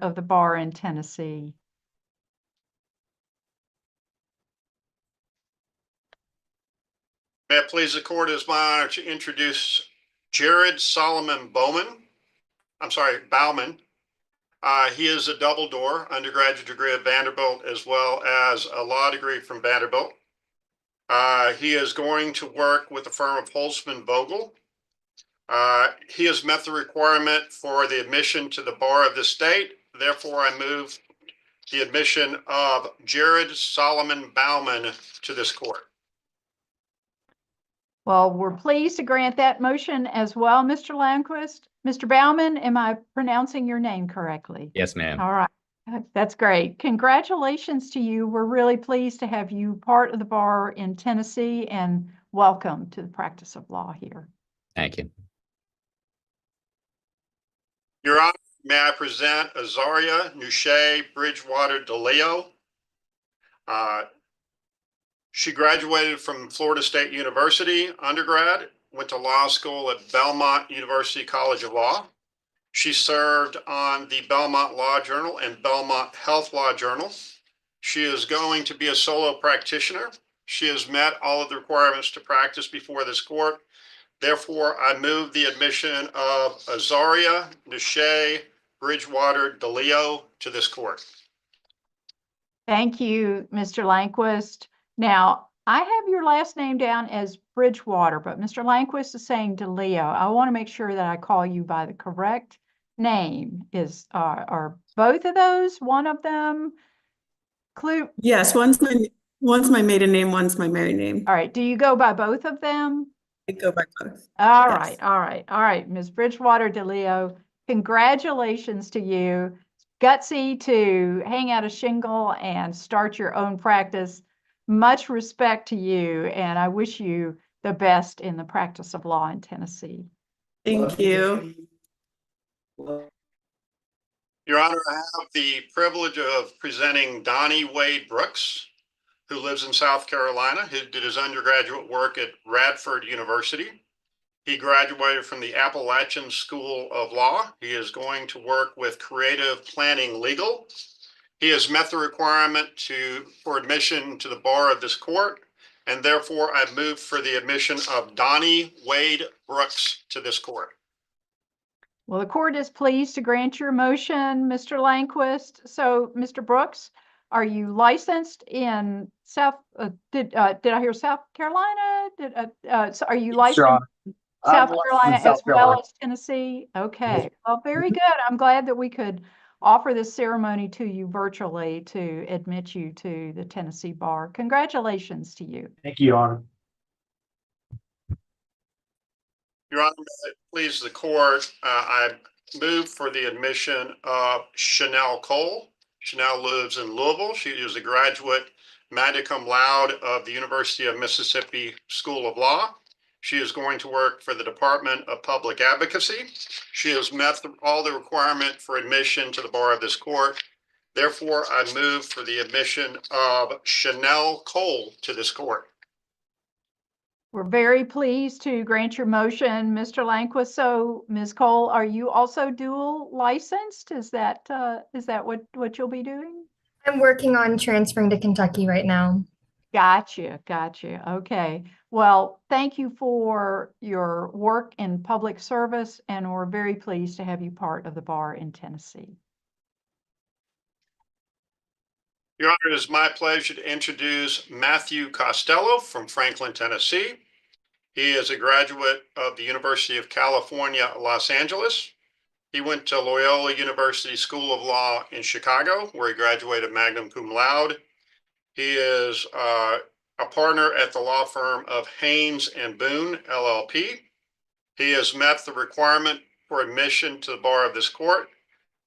of the bar in Tennessee. May it please the court, it is my honor to introduce Jared Solomon Bowman. Bowman. He is a double door undergraduate degree at Vanderbilt as well as a law degree from Vanderbilt. He is going to work with the firm of Holtzman Vogel. He has met the requirement for the admission to the bar of the state. Therefore, I move the admission of Jared Solomon Bowman to this court. Well, we're pleased to grant that motion as well, Mr. Landquist. Mr. Bowman, am I pronouncing your name correctly? Yes, ma'am. All right. That's great. Congratulations to you. We're really pleased to have you part of the bar in Tennessee, and welcome to the practice of law here. Thank you. Your Honor, may I present Azaria Nuche Bridgewater DeLeo. She graduated from Florida State University undergrad, went to law school at Belmont University College of Law. She served on the Belmont Law Journal and Belmont Health Law Journal. She is going to be a solo practitioner. She has met all of the requirements to practice before this court. Therefore, I move the admission of Azaria Nuche Bridgewater DeLeo to this court. Thank you, Mr. Landquist. Now, I have your last name down as Bridgewater, but Mr. Landquist is saying DeLeo. I want to make sure that I call you by the correct name. Are both of those one of them? Yes, one's my maiden name, one's my married name. All right. Do you go by both of them? I go by both. All Yes. right, all right, Ms. Bridgewater DeLeo, congratulations to you. Gutsy to hang out a shingle and start your own practice. Much respect to you, and I wish you the best in the practice of law in Tennessee. Thank you. Your Honor, I have the privilege of presenting Donnie Wade Brooks, who lives in South Carolina. He did his undergraduate work at Radford University. He graduated from the Appalachian School of Law. He is going to work with Creative Planning Legal. He has met the requirement for admission to the bar of this court, and therefore I move for the admission of Donnie Wade Brooks to this court. Well, the court is pleased to grant your motion, Mr. Landquist. So, Mr. Brooks, are you licensed in did I hear South Carolina? So are you licensed in South Carolina as well as Tennessee? Okay, well, very good. I'm glad that we could offer this ceremony to you virtually to admit you to the Tennessee bar. Congratulations to you. Thank you, Your Honor. Your Honor, may it please the court, I move for the admission of Chanel Cole. Chanel lives in Louisville. She is a graduate magna cum laude of the University of Mississippi School of Law. She is going to work for the Department of Public Advocacy. She has met all the requirement for admission to the bar of this court. Therefore, I move for the admission of Chanel Cole to this court. We're very pleased to grant your motion, Mr. Landquist. So, Ms. Cole, are you also dual licensed? Is that what you'll be doing? I'm working on transferring to Kentucky right now. Gotcha. Okay. Well, thank you for your work in public service, and we're very pleased to have you part of the bar in Tennessee. Your Honor, it is my pleasure to introduce Matthew Costello from Franklin, Tennessee. He is a graduate of the University of California, Los Angeles. He went to Loyola University School of Law in Chicago, where he graduated magna cum laude. He is a partner at the law firm of Haynes and Boone, LLP. He has met the requirement for admission to the bar of this court.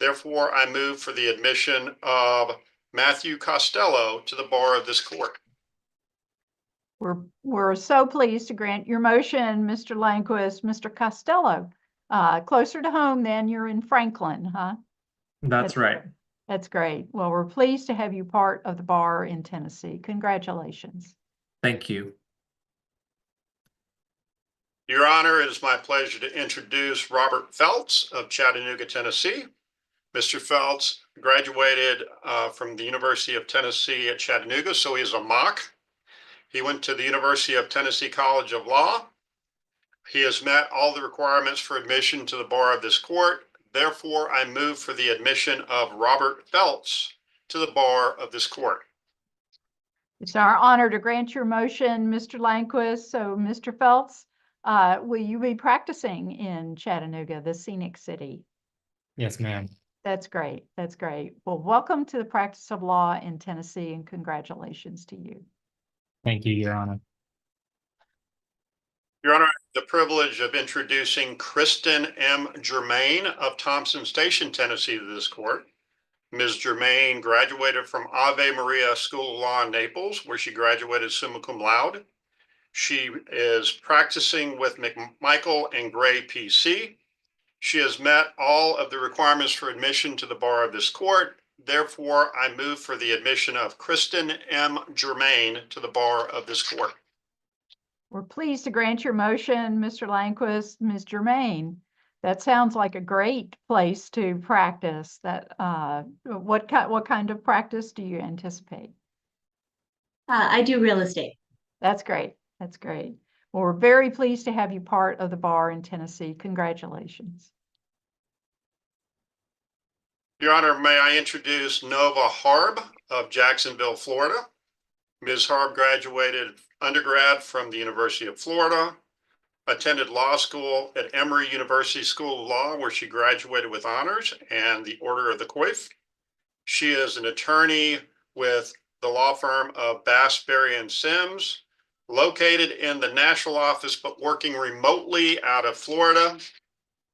Therefore, I move for the admission of Matthew Costello to the bar of this court. We're so pleased to grant your motion, Mr. Landquist. Mr. Costello, closer to home than you're in Franklin, huh? That's right. That's great. Well, we're pleased to have you part of the bar in Tennessee. Congratulations. Thank you. Your Honor, it is my pleasure to introduce Robert Feltz of Chattanooga, Tennessee. Mr. Feltz graduated from the University of Tennessee at Chattanooga, so he is a mock. He went to the University of Tennessee College of Law. He has met all the requirements for admission to the bar of this court. Therefore, I move for the admission of Robert Phelps to the bar of this court. It's our honor to grant your motion, Mr. Lanquist. So, Mr. Phelps, will you be practicing in Chattanooga, the scenic city? Yes, ma'am. That's great. That's great. Well, welcome to the practice of law in Tennessee, and congratulations to you. Thank you, Your Honor. Your Honor, I have the privilege of introducing Kristen M Germain of Thompson Station, Tennessee, to this court. Ms. Germain graduated from Ave Maria School of Law in Naples, where she graduated summa cum laude. She is practicing with McMichael and Gray PC. She has met all of the requirements for admission to the bar of this court. Therefore, I move for the admission of Kristen M Germain to the bar of this court. We're pleased to grant your motion, Mr. Lanquist. Ms. Germain, that sounds like a great place to practice. What kind of practice do you anticipate? I do real estate. That's great. That's great. Well, we're very pleased to have you part of the bar in Tennessee. Congratulations. Your Honor, may I introduce Nova Harb of Jacksonville, Florida. Ms. Harb graduated undergrad from the University of Florida, attended law school at Emory University School of Law, where she graduated with honors and the Order of the Coif. She is an attorney with the law firm of Bass, Berry & Sims, located in the national office, but working remotely out of Florida.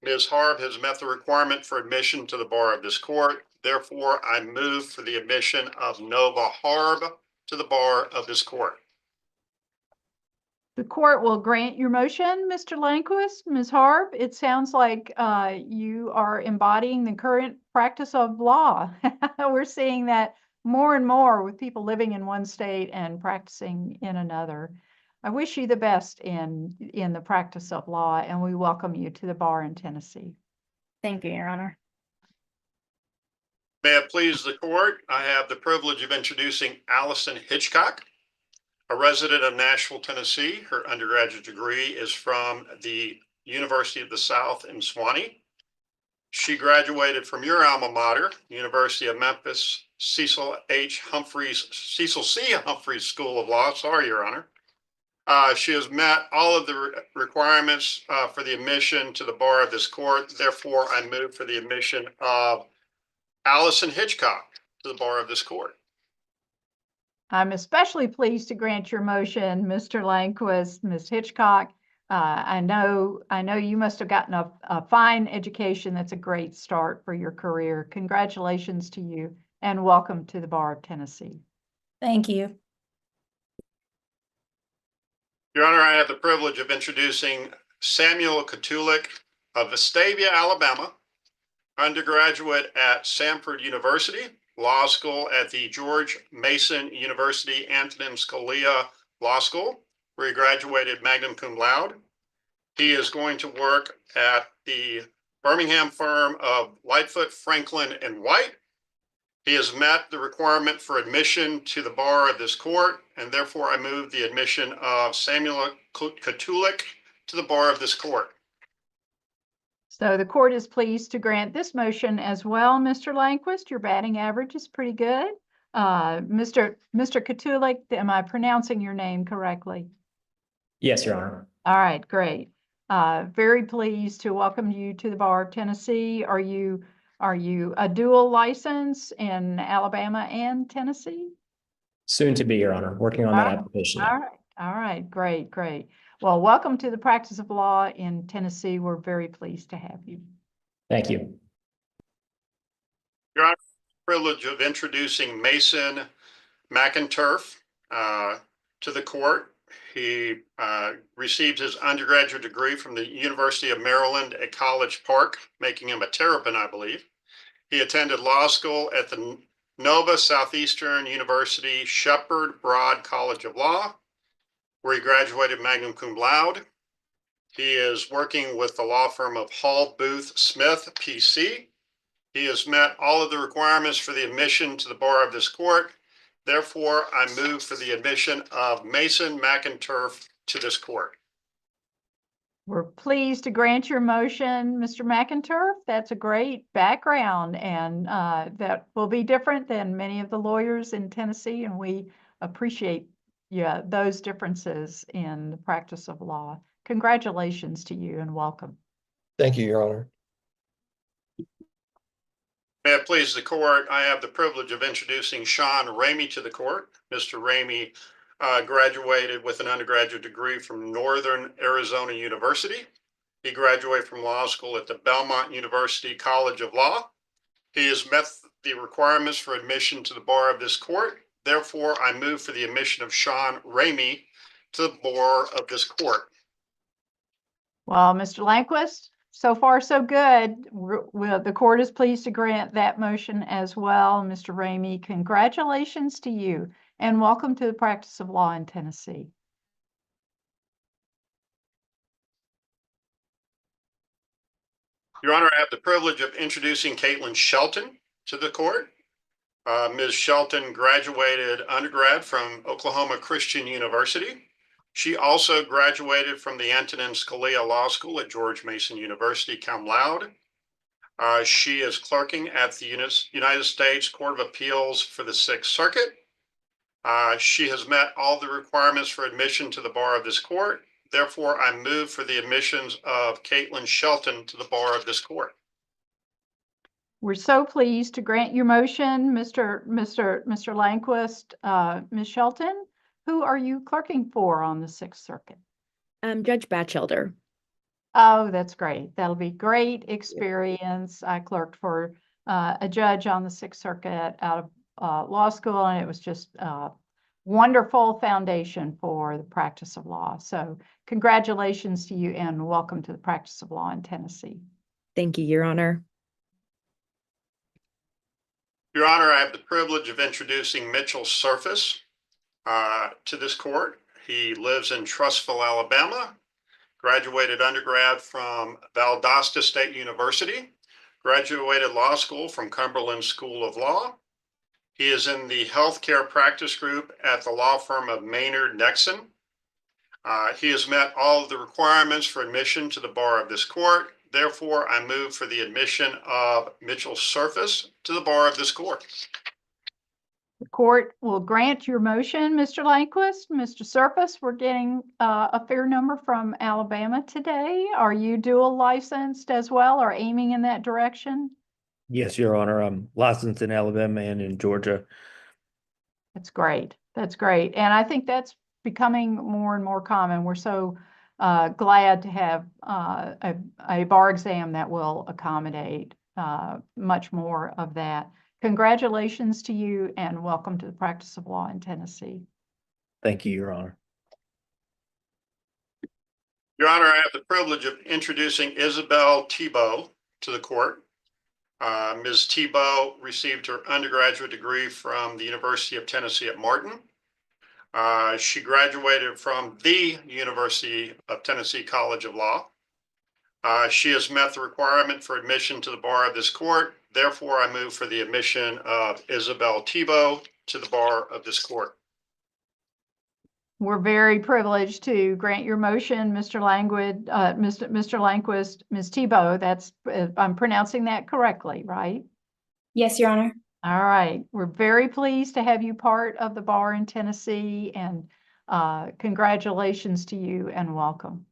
Ms. Harb has met the requirement for admission to the bar of this court. Therefore, I move for the admission of Nova Harb to the bar of this court. The court will grant your motion, Mr. Lanquist. Ms. Harb, it sounds like you are embodying the current practice of law. We're seeing that more and more with people living in one state and practicing in another. I wish you the best in the practice of law, and we welcome you to the bar in Tennessee. Thank you, Your Honor. May it please the court, I have the privilege of introducing Allison Hitchcock, a resident of Nashville, Tennessee. Her undergraduate degree is from the University of the South in Sewanee. She graduated from your alma mater, University of Memphis, Cecil C. Humphreys School of Law. Sorry, Your Honor. She has met all of the requirements for the admission to the bar of this court. Therefore, I move for the admission of Allison Hitchcock to the bar of this court. I'm especially pleased to grant your motion, Mr. Lanquist. Ms. Hitchcock. I know you must have gotten a fine education. That's a great start for your career. Congratulations to you, and welcome to the bar of Tennessee. Thank you. Your Honor, I have the privilege of introducing Samuel Culik of Vestavia, Alabama, undergraduate at Samford University, law school at the George Mason University Antonin Scalia Law School, where he graduated magna cum laude. He is going to work at the Birmingham firm of Lightfoot, Franklin, and White. He has met the requirement for admission to the bar of this court, and therefore I move the admission of Samuel Culik to the bar of this court. So the court is pleased to grant this motion as well, Mr. Lanquist. Your batting average is pretty good. Mr. Culik, am I pronouncing your name correctly? Yes, Your Honor. All right, great. Very pleased to welcome you to the bar of Tennessee. Are you a dual license in Alabama and Tennessee? Soon to be, Your Honor. Working on that application. All right, great. Well, welcome to the practice of law in Tennessee. We're very pleased to have you. Thank you. Your Honor, privilege of introducing Mason Mcinturf to the court. He received his undergraduate degree from the University of Maryland at College Park, making him a terrapin, I believe. He attended law school at the Nova Southeastern University Shepherd Broad College of Law, where he graduated magna cum laude. He is working with the law firm of Hall Booth Smith, PC. He has met all of the requirements for the admission to the bar of this court. Therefore, I move for the admission of Mason Mcinturf to this court. We're pleased to grant your motion, Mr. Mcinturf. That's a great background, and that will be different than many of the lawyers in Tennessee, and we appreciate those differences in the practice of law. Congratulations to you and welcome. Thank you, Your Honor. May it please the court, I have the privilege of introducing Shae Remy to the court. Mr. Remy graduated with an undergraduate degree from Northern Arizona University. He graduated from law school at the Belmont University College of Law. He has met the requirements for admission to the bar of this court. Therefore, I move for the admission of Shae Remy to the bar of this court. Well, Mr. Lanquist, so far so good. The court is pleased to grant that motion as well. Mr. Remy, congratulations to you and welcome to the practice of law in Tennessee. Your Honor, I have the privilege of introducing Caitlyn Shelton to the court. Ms. Shelton graduated undergrad from Oklahoma Christian University. She also graduated from the Antonin Scalia Law School at George Mason University, cum laude. She is clerking at the United States Court of Appeals for the Sixth Circuit. She has met all the requirements for admission to the bar of this court. Therefore, I move for the admissions of Caitlyn Shelton to the bar of this court. We're so pleased to grant your motion, Mr. Lanquist. Ms. Shelton, who are you clerking for on the Sixth Circuit? Judge Batchelder. Oh, that's great. That'll be great experience. I clerked for a judge on the Sixth Circuit out of law school, and it was just a wonderful foundation for the practice of law. So congratulations to you and welcome to the practice of law in Tennessee. Thank you, Your Honor. Your Honor, I have the privilege of introducing Mitchell Surface to this court. He lives in Trussville, Alabama, graduated undergrad from Valdosta State University, graduated law school from Cumberland School of Law. He is in the healthcare practice group at the law firm of Maynard Nexon. He has met all of the requirements for admission to the bar of this court. Therefore, I move for the admission of Mitchell Surface to the bar of this court. The court will grant your motion, Mr. Lanquist. Mr. Surface, we're getting a fair number from Alabama today. Are you dual licensed as well or aiming in that direction? Yes, Your Honor. I'm licensed in Alabama and in Georgia. That's great. That's great. And I think that's becoming more and more common. We're so glad to have a bar exam that will accommodate much more of that. Congratulations to you and welcome to the practice of law in Tennessee. Thank you, Your Honor. Your Honor, I have the privilege of introducing Isabelle Tibo to the court. Ms. Tibo received her undergraduate degree from the University of Tennessee at Martin. She graduated from the University of Tennessee College of Law. She has met the requirement for admission to the bar of this court. Therefore, I move for the admission of Isabelle Tibo to the bar of this court. We're very privileged to grant your motion, Mr. Lanquist, Ms. Tibo. That's, I'm pronouncing that correctly, right? Yes, Your Honor. All right. We're very pleased to have you part of the bar in Tennessee, and congratulations to you and welcome.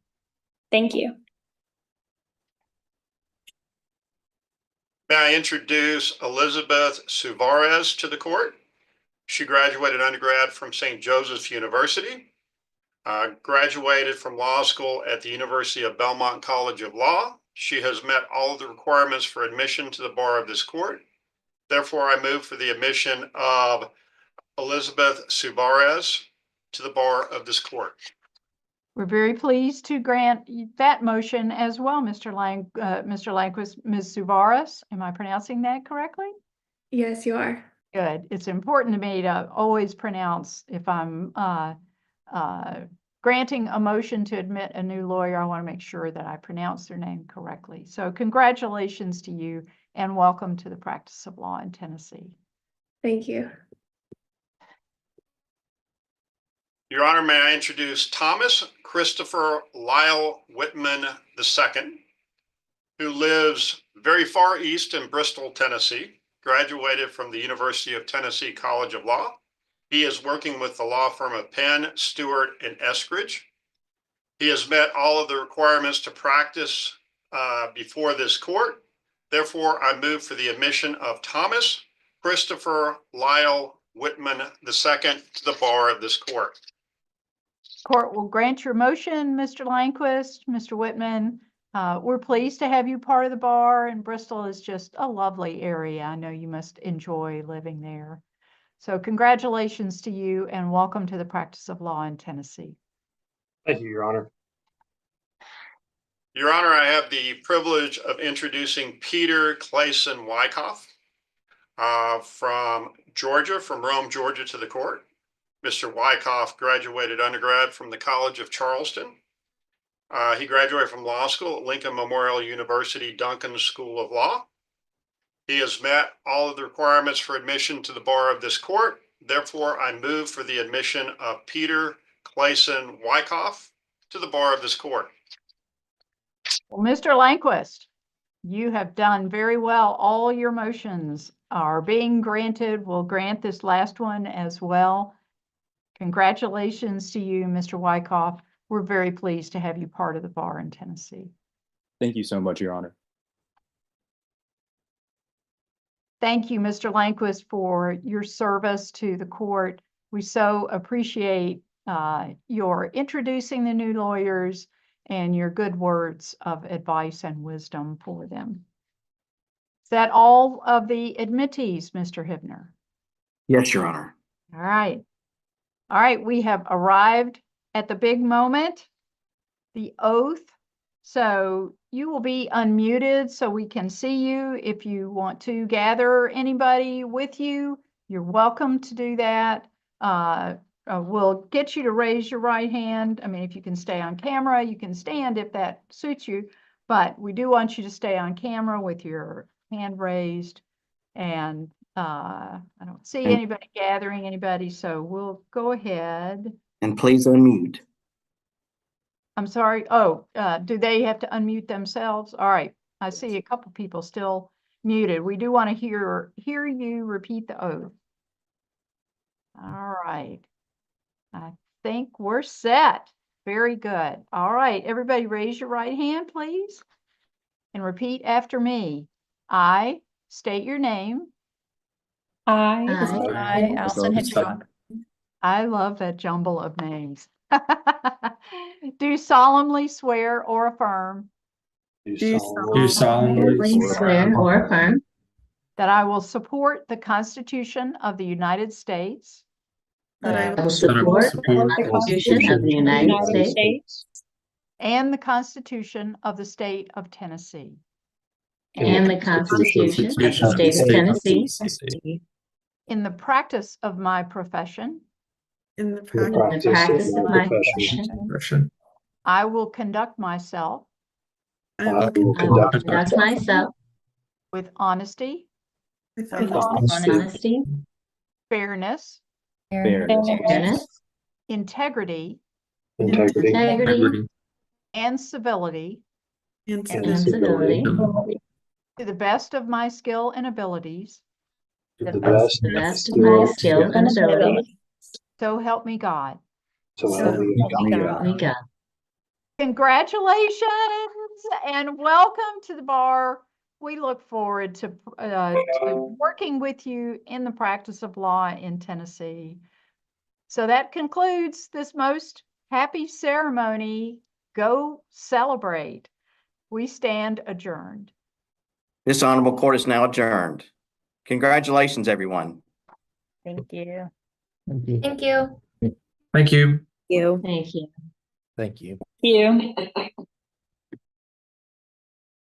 Thank you. May I introduce Elizabeth Suarez to the court? She graduated undergrad from St. Joseph's University, graduated from law school at the University of Belmont College of Law. She has met all of the requirements for admission to the bar of this court. Therefore, I move for the admission of Elizabeth Suarez to the bar of this court. We're very pleased to grant that motion as well, Mr. Lanquist. Ms. Suarez, am I pronouncing that correctly? Yes, you are. Good. It's important to me to always pronounce, if I'm granting a motion to admit a new lawyer, I want to make sure that I pronounce their name correctly. So congratulations to you and welcome to the practice of law in Tennessee. Thank you. Your Honor, may I introduce Thomas Christopher Lyle Whitman II, who lives very far east in Bristol, Tennessee, graduated from the University of Tennessee College of Law. He is working with the law firm of Penn, Stewart, and Eskridge. He has met all of the requirements to practice before this court. Therefore, I move for the admission of Thomas Christopher Lyle Whitman II to the bar of this court. Court will grant your motion, Mr. Lanquist, Mr. Whitman. We're pleased to have you part of the bar, and Bristol is just a lovely area. I know you must enjoy living there. So congratulations to you and welcome to the practice of law in Tennessee. Thank you, Your Honor. Your Honor, I have the privilege of introducing Peter Clayon Wyckoff from Georgia, from Rome, Georgia, to the court. Mr. Wyckoff graduated undergrad from the College of Charleston. He graduated from law school at Lincoln Memorial University Duncan School of Law. He has met all of the requirements for admission to the bar of this court. Therefore, I move for the admission of Peter Clayon Wyckoff to the bar of this court. Well, Mr. Lanquist, you have done very well. All your motions are being granted. We'll grant this last one as well. Congratulations to you, Mr. Wyckoff. We're very pleased to have you part of the bar in Tennessee. Thank you so much, Your Honor. Thank you, Mr. Lanquist, for your service to the court. We so appreciate your introducing the new lawyers and your good words of advice and wisdom for them. Is that all of the admittees, Mr. Hibner? Yes, Your Honor. All right. All right, we have arrived at the big moment, the oath. So you will be unmuted so we can see you. If you want to gather anybody with you, you're welcome to do that. We'll get you to raise your right hand. I mean, if you can stay on camera, you can stand if that suits you, but we do want you to stay on camera with your hand raised. And I don't see anybody gathering anybody, so we'll go ahead. And please unmute. I'm sorry. Oh, do they have to unmute themselves? All right. I see a couple people still muted. We do want to hear you repeat the oath. All right. I think we're set. Very good. All right. Everybody raise your right hand, please. And repeat after me. I state your name. I, Allison Hitchcock, I love that jumble of names. Do solemnly swear or affirm Do solemnly swear or affirm that I will support the Constitution of the United States that I will support the Constitution of the United States and the Constitution of the State of Tennessee, and the Constitution of the State of Tennessee in the practice of my profession. In the in practice. the practice of my profession. I will conduct myself I will I will conduct myself with honesty, with with honesty, honesty, fairness, fairness, integrity, integrity, and civility and and civility, to the best of my skill and abilities. to the best of my skill and ability. So help me God. So help help Me God. Congratulations and welcome to the bar. We look forward to working with you in the practice of law in Tennessee. So that concludes this most happy ceremony. Go celebrate. We stand adjourned. This honorable court is now adjourned. Congratulations, everyone. Thank you. Thank you. Thank you. Thank you. You. Thank you. Thank you. You.